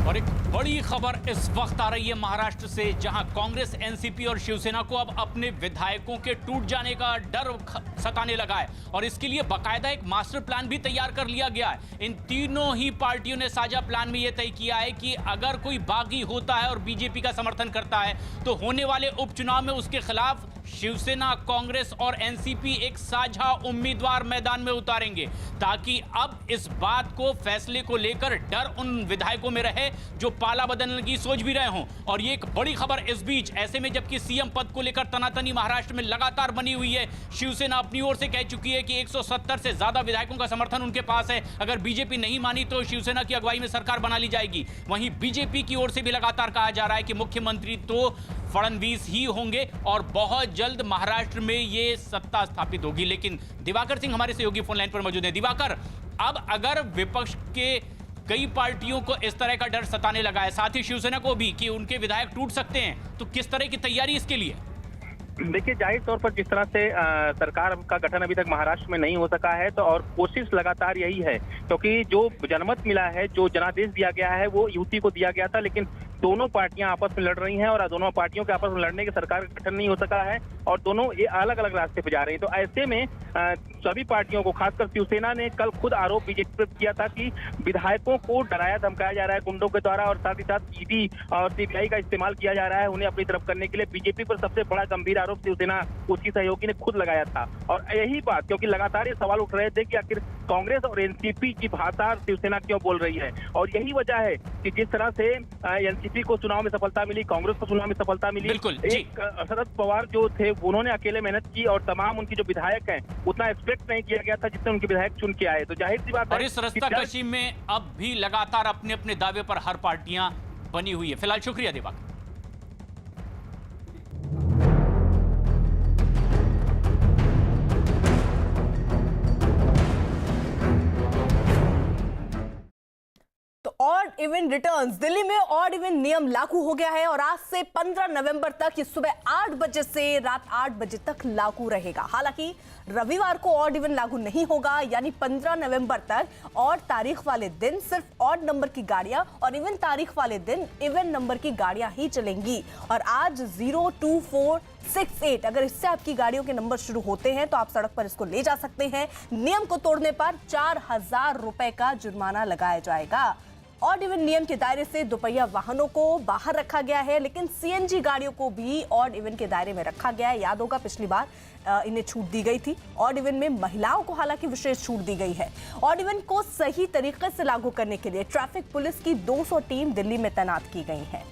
और एक बड़ी खबर इस वक्त आ रही है महाराष्ट्र से, जहां कांग्रेस, एनसीपी और शिवसेना को अब अपने विधायकों के टूट जाने का डर सताने लगा है और इसके लिए बाकायदा एक मास्टर प्लान भी तैयार कर लिया गया है। इन तीनों ही पार्टियों ने साझा प्लान में यह तय किया है कि अगर कोई बागी होता है और बीजेपी का समर्थन करता है तो होने वाले उपचुनाव में उसके खिलाफ शिवसेना, कांग्रेस और एनसीपी एक साझा उम्मीदवार मैदान में उतारेंगे, ताकि अब इस बात को, फैसले को लेकर डर उन विधायकों में रहे जो पाला बदलने की सोच भी रहे हों। और ये एक बड़ी खबर इस बीच, ऐसे में जबकि सीएम पद को लेकर तनातनी महाराष्ट्र में लगातार बनी हुई है। शिवसेना अपनी ओर से कह चुकी है कि 170 से ज्यादा विधायकों का समर्थन उनके पास है। अगर बीजेपी नहीं मानी तो शिवसेना की अगुवाई में सरकार बना ली जाएगी। वहीं बीजेपी की ओर से भी लगातार कहा जा रहा है कि मुख्यमंत्री तो फडणवीस ही होंगे और बहुत जल्द महाराष्ट्र में ये सत्ता स्थापित होगी। लेकिन दिवाकर सिंह हमारे सहयोगी फोन लाइन पर मौजूद हैं। दिवाकर, अब अगर विपक्ष के कई पार्टियों को इस तरह का डर सताने लगा है, साथ ही शिवसेना को भी, कि उनके विधायक टूट सकते हैं, तो किस तरह की तैयारी इसके लिए? देखिए, जाहिर तौर पर जिस तरह से सरकार का गठन अभी तक महाराष्ट्र में नहीं हो सका है, तो और कोशिश लगातार यही है, क्योंकि जो जनमत मिला है, जो जनादेश दिया गया है, वो युति को दिया गया था, लेकिन दोनों पार्टियां आपस में लड़ रही हैं और दोनों पार्टियों के आपस में लड़ने के सरकार का गठन नहीं हो सका है और दोनों ये अलग अलग रास्ते पे जा रही है। तो ऐसे में सभी पार्टियों को, खासकर शिवसेना ने कल खुद आरोप बीजेपी पर किया था कि विधायकों को डराया धमकाया जा रहा है गुंडों के द्वारा और साथ ही साथ ईडी और सीबीआई का इस्तेमाल किया जा रहा है उन्हें अपनी तरफ करने के लिए। बीजेपी पर सबसे बड़ा गंभीर आरोप शिवसेना, उसकी सहयोगी ने खुद लगाया था। और यही बात, क्योंकि लगातार ये सवाल उठ रहे थे कि आखिर कांग्रेस और एनसीपी की भाषा शिवसेना क्यों बोल रही है, और यही वजह है कि जिस तरह से एनसीपी को चुनाव में सफलता मिली, कांग्रेस को चुनाव में सफलता मिली। बिल्कुल, एक शरद पवार जो थे, उन्होंने अकेले मेहनत की और तमाम उनकी जो विधायक हैं उतना एक्सपेक्ट नहीं किया गया था जितने उनके विधायक चुन के आए। तो जाहिर सी बात है, और इस रस्ताकशी में अब भी लगातार अपने अपने दावे पर हर पार्टियां बनी हुई है। फिलहाल शुक्रिया Diwakar. Odd even returns, Delhi में ऑड इवन नियम लागू हो गया है और आज से 15 नवंबर तक ये सुबह 8 बजे से रात 8 बजे तक लागू रहेगा। हालांकि रविवार को ऑड इवन लागू नहीं होगा, यानी 15 नवंबर तक ऑड तारीख वाले दिन सिर्फ ऑड नंबर की गाड़ियां और इवन तारीख वाले दिन इवन नंबर की गाड़ियां ही चलेंगी। और आज 02468, अगर इससे आपकी गाड़ियों के नंबर शुरू होते हैं तो आप सड़क पर इसको ले जा सकते हैं। नियम को तोड़ने पर 4000 रुपए का जुर्माना लगाया जाएगा। ऑड इवन नियम के दायरे से दोपहिया वाहनों को बाहर रखा गया है, लेकिन सीएनजी गाड़ियों को भी ऑड इवन के दायरे में रखा गया है। याद होगा पिछली बार इन्हें छूट दी गई थी। ऑड इवन में महिलाओं को हालांकि विशेष छूट दी गई है। ऑड इवन को सही तरीके से लागू करने के लिए ट्रैफिक पुलिस की 200 टीम दिल्ली में तैनात की गई है।